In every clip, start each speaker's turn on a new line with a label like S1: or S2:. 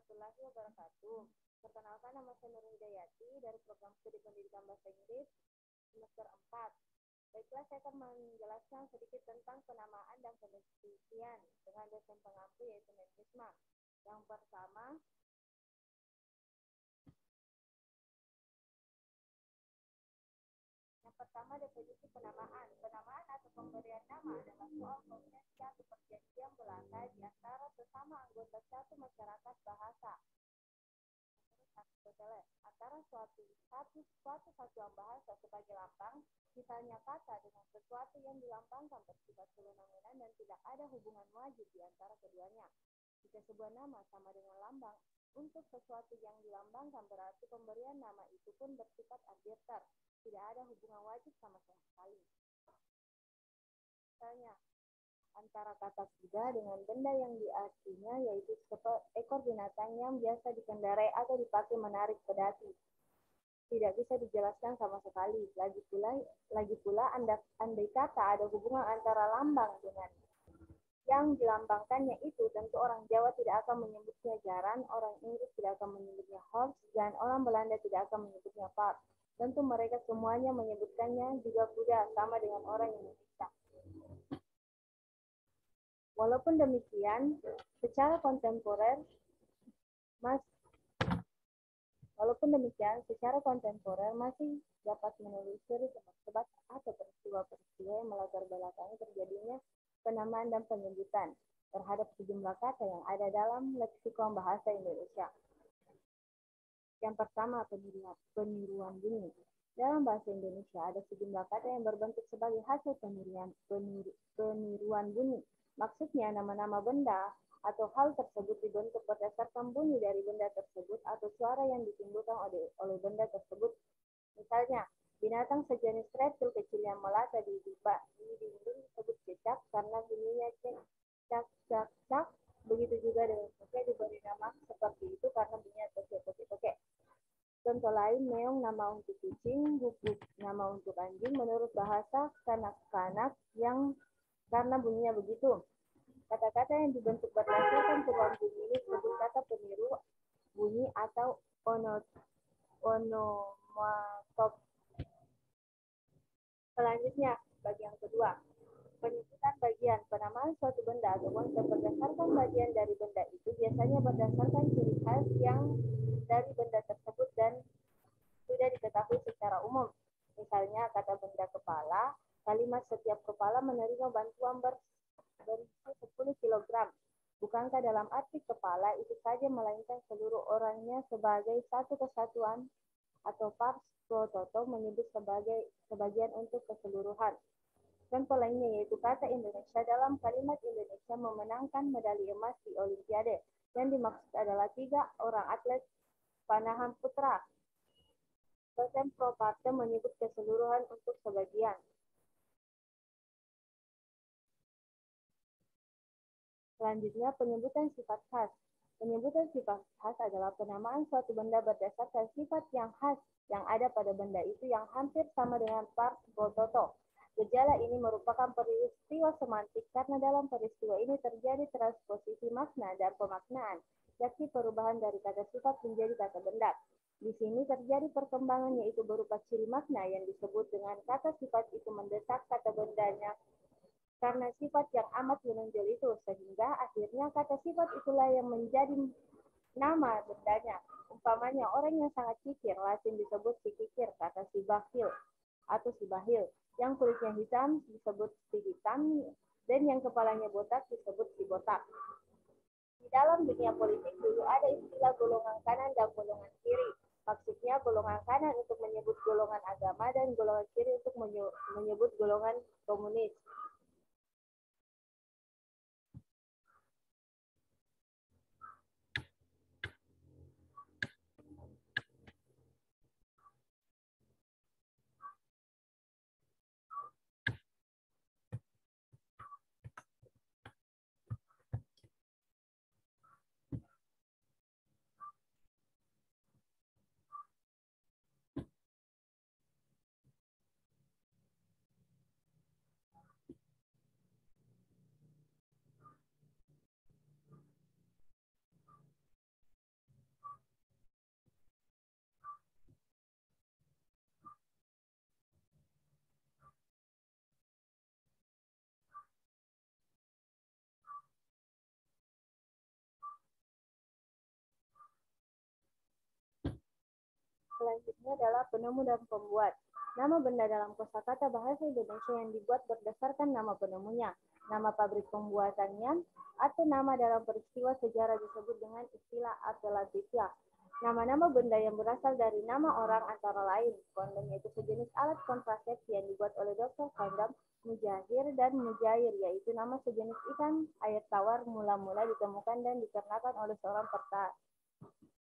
S1: warahmatullahi wabarakatuh. Perkenalkan, nama saya Nurul Hidayati dari program studi pendidikan bahasa Inggris semester 4. Baiklah, saya akan menjelaskan sedikit tentang penamaan dan pendefinisian dengan dosen pengampu yaitu Nefisma. Yang pertama definisi penamaan. Penamaan atau pemberian nama adalah soal konvensi atau perjanjian belaka di antara sesama anggota satu masyarakat bahasa antara suatu satuan bahasa sebagai lambang, misalnya kata dengan sesuatu yang dilambangkan bersifat fenomena dan tidak ada hubungan wajib di antara keduanya. Jika sebuah nama sama dengan lambang untuk sesuatu yang dilambangkan, berarti pemberian nama itu pun bersifat arbiter, tidak ada hubungan wajib sama sekali. Misalnya, antara kata kuda dengan benda yang diartinya, yaitu ekor binatang yang biasa dikendarai atau dipakai menarik pedati. Tidak bisa dijelaskan sama sekali. Lagi pula andai kata ada hubungan antara lambang dengan yang dilambangkannya itu, tentu orang Jawa tidak akan menyebutnya jaran, orang Inggris tidak akan menyebutnya horse, dan orang Belanda tidak akan menyebutnya park. Tentu mereka semuanya menyebutkannya juga kuda, sama dengan orang Indonesia. Walaupun demikian, secara kontemporer masih dapat menelusuri sebab-sebab atau peristiwa-peristiwa yang melatar belakangi terjadinya penamaan dan penyebutan terhadap sejumlah kata yang ada dalam leksikon bahasa Indonesia. Yang pertama, peniruan bunyi. Dalam bahasa Indonesia ada sejumlah kata yang berbentuk sebagai hasil peniruan bunyi. Maksudnya, nama-nama benda atau hal tersebut dibentuk berdasarkan bunyi dari benda tersebut atau suara yang ditimbulkan oleh benda tersebut. Misalnya, binatang sejenis reptil kecil yang melata di dinding disebut cecak karena bunyinya cek, cak, cak. Begitu juga dengan tokek diberi nama seperti itu karena bunyinya tokek. Contoh lain, meong nama untuk kucing, guguk nama untuk anjing menurut bahasa kanak-kanak yang karena bunyinya begitu. Kata-kata yang dibentuk berdasarkan perubahan bunyi ini disebut kata peniru bunyi atau onomatop. Selanjutnya, bagian kedua. Penyebutan bagian. Penamaan suatu benda atau konsep berdasarkan bagian dari benda itu biasanya berdasarkan ciri khas yang dari benda tersebut dan sudah diketahui secara umum. Misalnya, kata benda kepala, kalimat setiap kepala menerima bantuan berisi 10 kg. Bukankah dalam arti kepala itu saja, melainkan seluruh orangnya sebagai satu kesatuan atau pars pro toto menyebut sebagian untuk keseluruhan. Contoh lainnya yaitu kata Indonesia. Dalam kalimat Indonesia memenangkan medali emas di Olimpiade. Yang dimaksud adalah 3 orang atlet panahan putra. Dosen pro parte menyebut keseluruhan untuk sebagian. Selanjutnya, penyebutan sifat khas. Penyebutan sifat khas adalah penamaan suatu benda berdasarkan sifat yang khas yang ada pada benda itu yang hampir sama dengan pars pro toto. Gejala ini merupakan peristiwa semantik karena dalam peristiwa ini terjadi transposisi makna dan pemaknaan, yakni perubahan dari kata sifat menjadi kata benda. Di sini terjadi perkembangan yaitu berupa ciri makna yang disebut dengan kata sifat itu mendesak kata bendanya karena sifat yang amat menonjol itu, sehingga akhirnya kata sifat itulah yang menjadi nama bendanya. Umpamanya, orang yang sangat kikir, Latin disebut si kikir, kata si bakil atau si bahil. Yang kulitnya hitam disebut si hitam, dan yang kepalanya botak disebut si botak. Di dalam dunia politik dulu ada istilah golongan kanan dan golongan kiri. Maksudnya golongan kanan untuk menyebut golongan agama dan golongan kiri untuk menyebut golongan komunis. Selanjutnya adalah penemu dan pembuat. Nama benda dalam kosakata bahasa Indonesia yang dibuat berdasarkan nama penemunya, nama pabrik pembuatannya, atau nama dalam peristiwa sejarah disebut dengan istilah apelatifnya. Nama-nama benda yang berasal dari nama orang antara lain, kondom yaitu sejenis alat kontrasepsi yang dibuat oleh dokter kondom, mujahir dan mujair yaitu nama sejenis ikan air tawar mula-mula ditemukan dan diternakan oleh seorang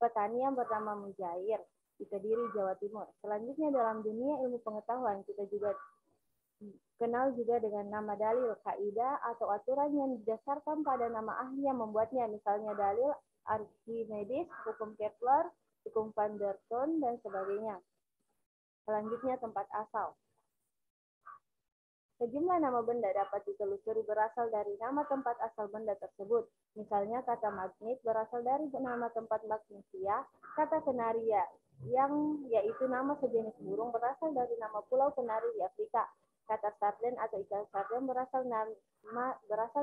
S1: petani yang bernama Mujair di Kediri, Jawa Timur. Selanjutnya dalam dunia ilmu pengetahuan kita juga kenal juga dengan nama dalil, kaidah atau aturan yang didasarkan pada nama ahli yang membuatnya. Misalnya dalil Archimedes, hukum Kepler, hukum Van der Ton, dan sebagainya. Selanjutnya tempat asal. Sejumlah nama benda dapat ditelusuri berasal dari nama tempat asal benda tersebut. Misalnya kata magnet berasal dari nama tempat magnesia, kata kenaria yang yaitu nama sejenis burung berasal dari nama pulau Kenari di Afrika. Kata sarden atau ikan sarden berasal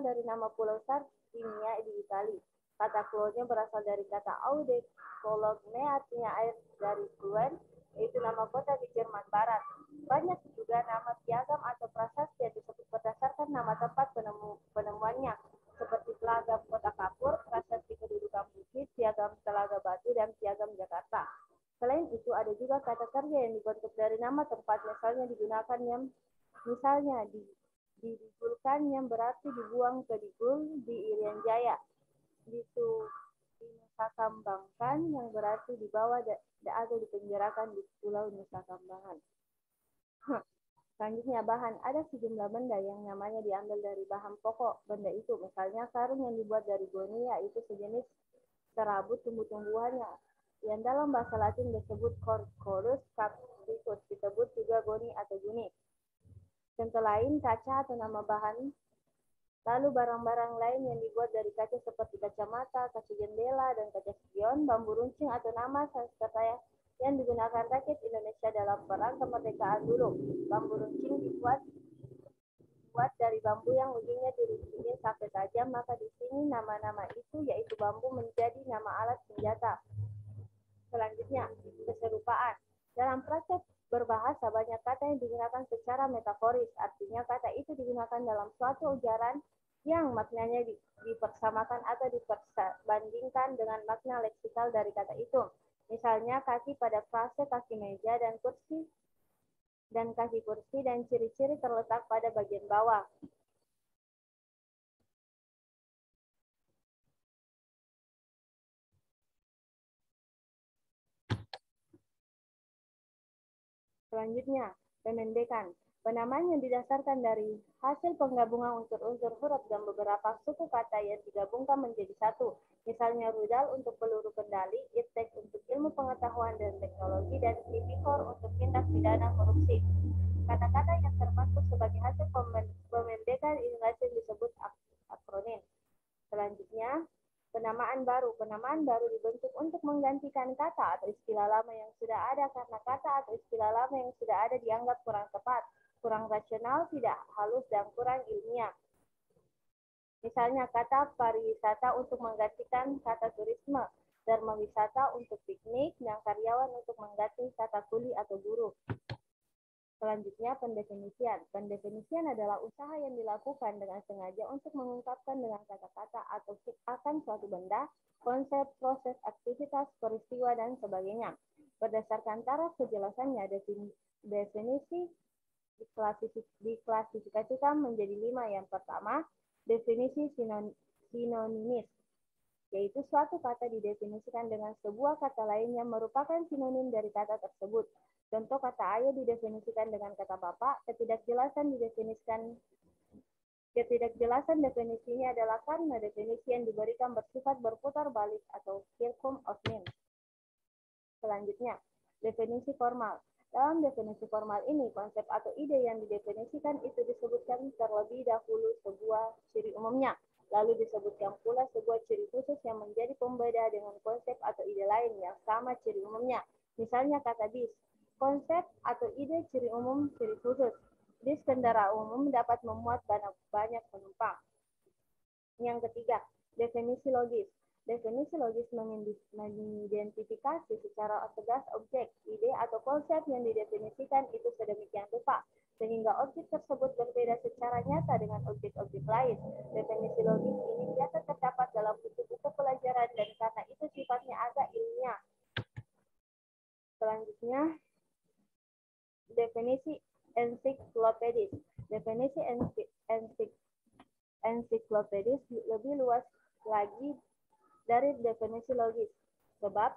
S1: dari nama pulau Sardinia di Italia. Kata klonya berasal dari kata eau de Cologne artinya air dari Fluen, yaitu nama kota di Jerman Barat. Banyak juga nama piagam atau prasasti yang disebut berdasarkan nama tempat penemuannya, seperti Telaga Kota Kapur, prasasti kedudukan Bukit, piagam Telaga Batu, dan piagam Jakarta. Selain itu, ada juga kata kerja yang dibentuk dari nama tempat, misalnya digulkan yang berarti dibuang ke digul di Irian Jaya, dinusakambangkan yang berarti dibawa atau dipenjarakan di Pulau Nusa Kambangan. Selanjutnya bahan. Ada sejumlah benda yang namanya diambil dari bahan pokok benda itu. Misalnya karung yang dibuat dari goni yaitu sejenis serabut tumbuh-tumbuhannya yang dalam bahasa Latin disebut Corchorus capricus, disebut juga goni atau guni. Contoh lain kaca atau nama bahan. Lalu barang-barang lain yang dibuat dari kaca seperti kacamata, kaca jendela, dan kaca spion, bambu runcing atau nama Sanskerta yang digunakan rakyat Indonesia dalam perang kemerdekaan dulu. Bambu runcing dibuat dari bambu yang ujungnya diruncingin sampai tajam, maka di sini nama-nama itu yaitu bambu menjadi nama alat senjata. Selanjutnya, keserupaan. Dalam praktek berbahasa, banyak kata yang digunakan secara metaforis, artinya kata itu digunakan dalam suatu ujaran yang maknanya dipersamakan atau diperbandingkan dengan makna leksikal dari kata itu. Misalnya kaki pada frase kaki meja dan kursi dan ciri-ciri terletak pada bagian bawah. Selanjutnya, pemendekan. Penamaan yang didasarkan dari hasil penggabungan unsur-unsur huruf dan beberapa suku kata yang digabungkan menjadi satu. Misalnya rudal untuk peluru kendali, iptek untuk ilmu pengetahuan dan teknologi, dan tipikor untuk tindak pidana korupsi. Kata-kata yang termasuk sebagai hasil pemendekan inilah yang disebut akronim. Selanjutnya, penamaan baru. Penamaan baru dibentuk untuk menggantikan kata atau istilah lama yang sudah ada karena kata atau istilah lama yang sudah ada dianggap kurang tepat, kurang rasional, tidak halus, dan kurang ilmiah. Misalnya kata pariwisata untuk menggantikan kata turisme, dharma wisata untuk piknik, dan karyawan untuk mengganti kata kuli atau buruh. Selanjutnya, pendefinisian. Pendefinisian adalah usaha yang dilakukan dengan sengaja untuk mengungkapkan dengan kata-kata atau akan suatu benda, konsep, proses, aktivitas, peristiwa, dan sebagainya. Berdasarkan taraf kejelasannya, definisi diklasifikasikan menjadi 5. Yang pertama, definisi sinonimis, yaitu suatu kata didefinisikan dengan sebuah kata lain yang merupakan sinonim dari kata tersebut. Contoh kata ayah didefinisikan dengan kata bapak, ketidakjelasan definisinya adalah karena definisi yang diberikan bersifat berputar balik atau circum of meaning. Selanjutnya, definisi formal. Dalam definisi formal ini, konsep atau ide yang didefinisikan itu disebutkan terlebih dahulu sebuah ciri umumnya. Lalu disebutkan pula sebuah ciri khusus yang menjadi pembeda dengan konsep atau ide lain yang sama ciri umumnya. Misalnya kata bis. Konsep atau ide ciri umum ciri khusus. Bis kendaraan umum dapat memuat banyak penumpang. Yang ketiga, definisi logis. Definisi logis mengidentifikasi secara tegas objek, ide, atau konsep yang didefinisikan itu sedemikian rupa, sehingga objek tersebut berbeda secara nyata dengan objek-objek lain. Definisi logis ini biasa terdapat dalam buku-buku pelajaran dan karena itu sifatnya agak ilmiah. Selanjutnya, definisi ensiklopedis. Definisi ensiklopedis lebih luas lagi dari definisi logis. Sebab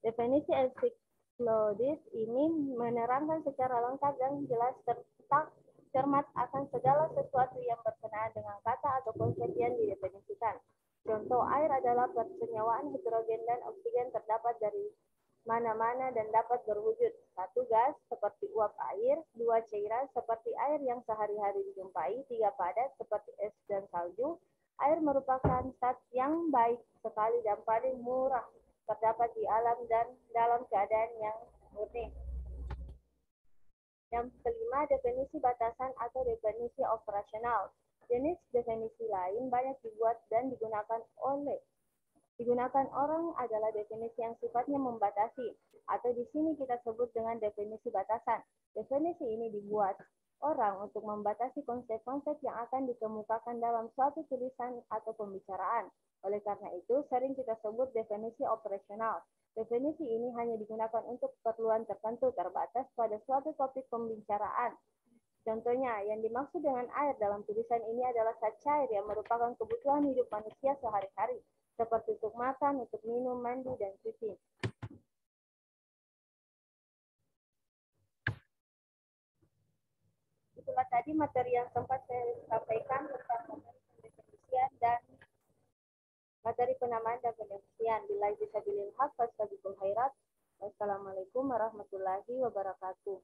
S1: definisi ensiklopedis ini menerangkan secara lengkap dan jelas serta cermat akan segala sesuatu yang berkenaan dengan kata atau konsep yang didefinisikan. Contoh, air adalah persenyawaan hidrogen dan oksigen terdapat dari mana-mana dan dapat berwujud. 1 gas seperti uap air, 2 cairan seperti air yang sehari-hari dijumpai, 3 padat seperti es dan salju. Air merupakan zat yang baik sekali dan paling murah terdapat di alam dan dalam keadaan yang murni. Yang kelima, definisi batasan atau definisi operasional. Jenis definisi lain banyak dibuat dan digunakan orang adalah definisi yang sifatnya membatasi, atau di sini kita sebut dengan definisi batasan. Definisi ini dibuat orang untuk membatasi konsep-konsep yang akan dikemukakan dalam suatu tulisan atau pembicaraan. Oleh karena itu, sering kita sebut definisi operasional. Definisi ini hanya digunakan untuk keperluan tertentu terbatas pada suatu topik pembicaraan. Contohnya, yang dimaksud dengan air dalam tulisan ini adalah zat cair yang merupakan kebutuhan hidup manusia sehari-hari, seperti untuk makan, untuk minum, mandi, dan cuci. Itulah tadi materi yang sempat saya sampaikan tentang materi pendefinisian dan materi penamaan dan pendefinisian. Bila bisa bilil haq, fastabiqul khairat. Wassalamualaikum warahmatullahi wabarakatuh.